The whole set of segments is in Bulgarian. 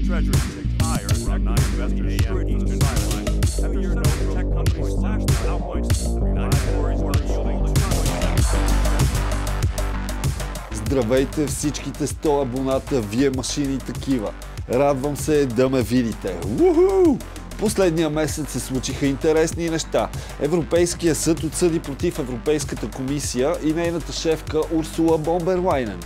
Treasury ticked higher around 9 investors switched to the sidelines after your tech companies slashed their outputs and laboratories were yielding Здравейте всичките 100 абоната, вие машини такива. Радвам се да ме видите. Уху! Последния месец се случиха интересни неща. Европейския съд отсъди против Европейската комисия и нейната шефка Урсула фон дер Лайен.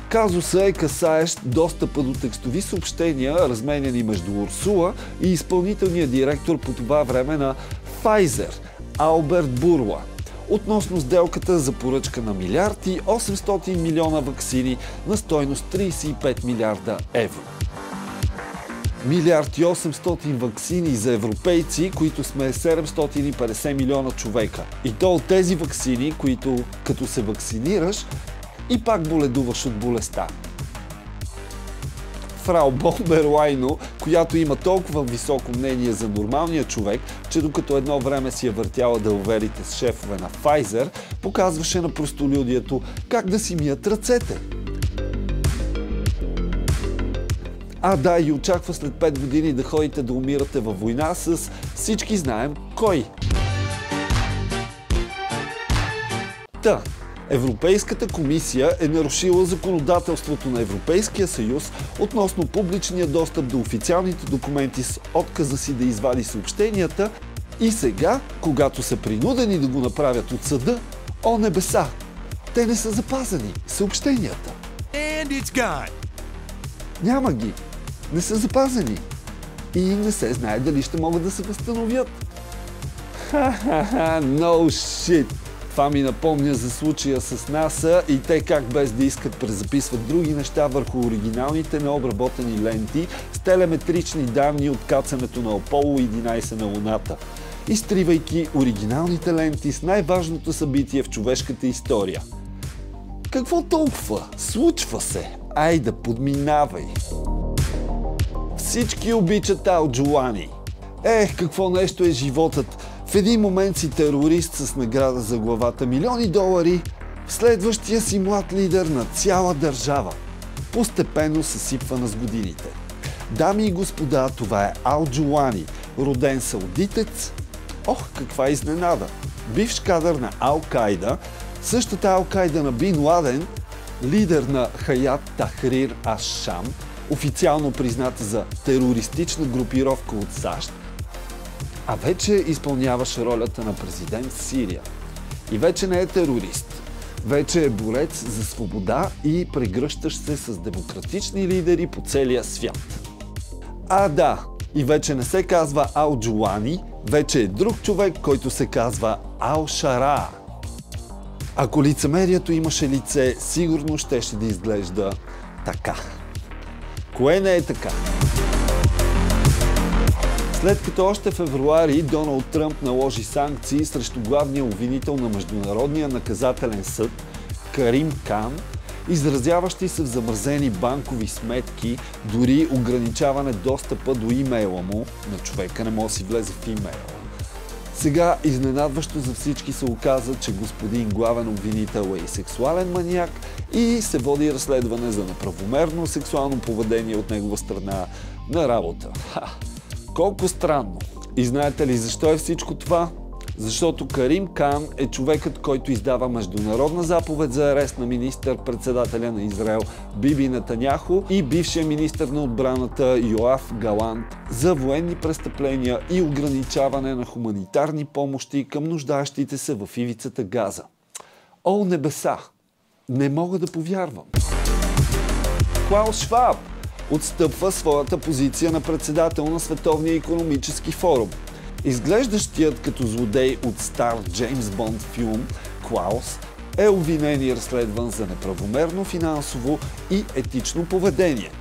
Казусът е касаещ достъпа до текстови съобщения, разменяни между Урсула и изпълнителния директор по това време на Pfizer, Алберт Бурла, относно сделката за поръчка на милиард и 800 милиона ваксини на стойност 35 милиарда евро. Милиард и 800 ваксини за европейци, които сме 750 милиона човека. И то от тези ваксини, които като се вакцинираш и пак боледуваш от болестта. Фрау фон дер Лайен, която има толкова високо мнение за нормалния човек, че докато едно време си е въртяла дълверите с шефове на Pfizer, показваше на простолюдието как да си мият ръцете. Да, и очаква след 5 години да ходите да умирате във война с всички знаем кой. Европейската комисия е нарушила законодателството на Европейския съюз относно публичния достъп до официалните документи с отказа си да извади съобщенията и сега, когато са принудени да го направят от съда, о небеса! Те не са запазени съобщенията. Няма ги. Не са запазени. И не се знае дали ще могат да се възстановят. No shit! Това ми напомня за случая с НАСА и те как без да искат презаписват други неща върху оригиналните необработени ленти с телеметрични данни от кацането на Аполо 11 на Луната, изтривайки оригиналните ленти с най-важното събитие в човешката история. Какво толкова? Случва се! Айде, подминавай! Всички обичат Ал Джолани. Какво нещо е животът! В един момент си терорист с награда за главата милиони долари, в следващия си млад лидер на цяла държава. Постепенно съсипвана с годините. Дами и господа, това е Ал Джолани, роден саудитец. Каква изненада! Бивш кадър на Ал-Кайда, същата Ал-Кайда на Бин Ладен, лидер на Хаят Тахрир аш-Шам, официално призната за терористична групировка от САЩ, а вече изпълняваш ролята на президент в Сирия. И вече не е терорист. Вече е борец за свобода и прегръщаш се с демократични лидери по целия свят. И вече не се казва Ал Джолани, вече е друг човек, който се казва Ал Шара. Ако лицемерието имаше лице, сигурно щеше да изглежда така. Кое не е така? След като още в февруари Доналд Тръмп наложи санкции срещу главния обвинител на Международния наказателен съд Карим Кан, изразяващи се в замразени банкови сметки, дори ограничаване достъпа до имейла му, на човека не може да си влезе в имейла. Сега изненадващо за всички се оказа, че господин главен обвинител е и сексуален маниак и се води разследване за неправомерно сексуално поведение от негова страна на работа. Колко странно! И знаете ли защо е всичко това? Защото Карим Кан е човекът, който издава международна заповед за арест на министър-председателя на Израел Биби Нетаняху и бившия министър на отбраната Йоав Галант за военни престъпления и ограничаване на хуманитарни помощи към нуждаещите се в ивицата Газа. О, небеса! Не мога да повярвам! Клаус Шваб отстъпва своята позиция на председател на Световния икономически форум. Изглеждащият като злодей от стар Джеймс Бонд филм Клаус е обвинен и разследван за неправомерно финансово и етично поведение.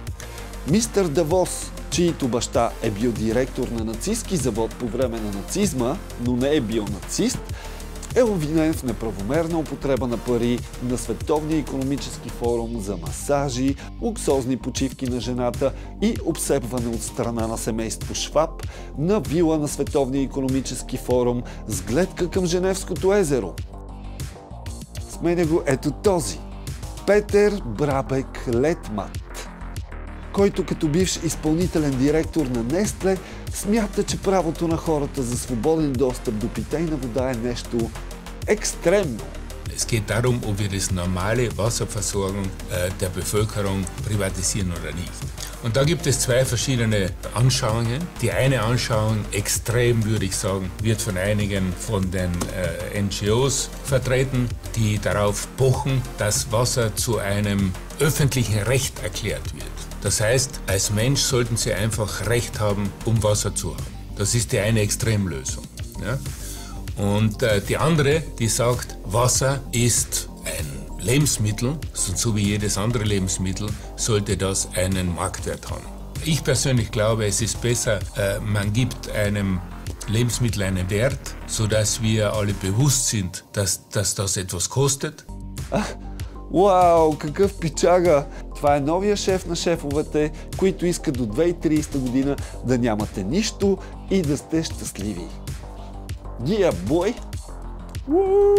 Мистер Давос, чийто баща е бил директор на нацистки завод по време на нацизма, но не е бил нацист, е обвинен в неправомерна употреба на пари на Световния икономически форум за масажи, луксозни почивки на жената и обсебване от страна на семейство Шваб на вила на Световния икономически форум с гледка към Женевското езеро. Сменя го ето този. Петър Брабек Летмат. който като бивш изпълнителен директор на Нестле смята, че правото на хората за свободен достъп до питейна вода е нещо екстремно. Es geht darum, ob wir die normale Wasserversorgung der Bevölkerung privatisieren oder nicht. Und da gibt es zwei verschiedene Anschauungen. Die eine Anschauung, extrem würde ich sagen, wird von einigen von den NGOs vertreten, die darauf pochen, dass Wasser zu einem öffentlichen Recht erklärt wird. Das heißt, als Mensch sollten Sie einfach Recht haben, um Wasser zu haben. Das ist die eine Extremlösung. Ja? Und die andere, die sagt, Wasser ist ein Lebensmittel, so wie jedes andere Lebensmittel, sollte das einen Marktwert haben. Ich persönlich glaube, es ist besser, man gibt einem Lebensmittel einen Wert, sodass wir alle bewusst sind, dass das etwas kostet. Вау, какъв пичага! Това е новия шеф на шефовете, които искат до 2030 година да нямате нищо и да сте щастливи. Yeah, boy! Woo!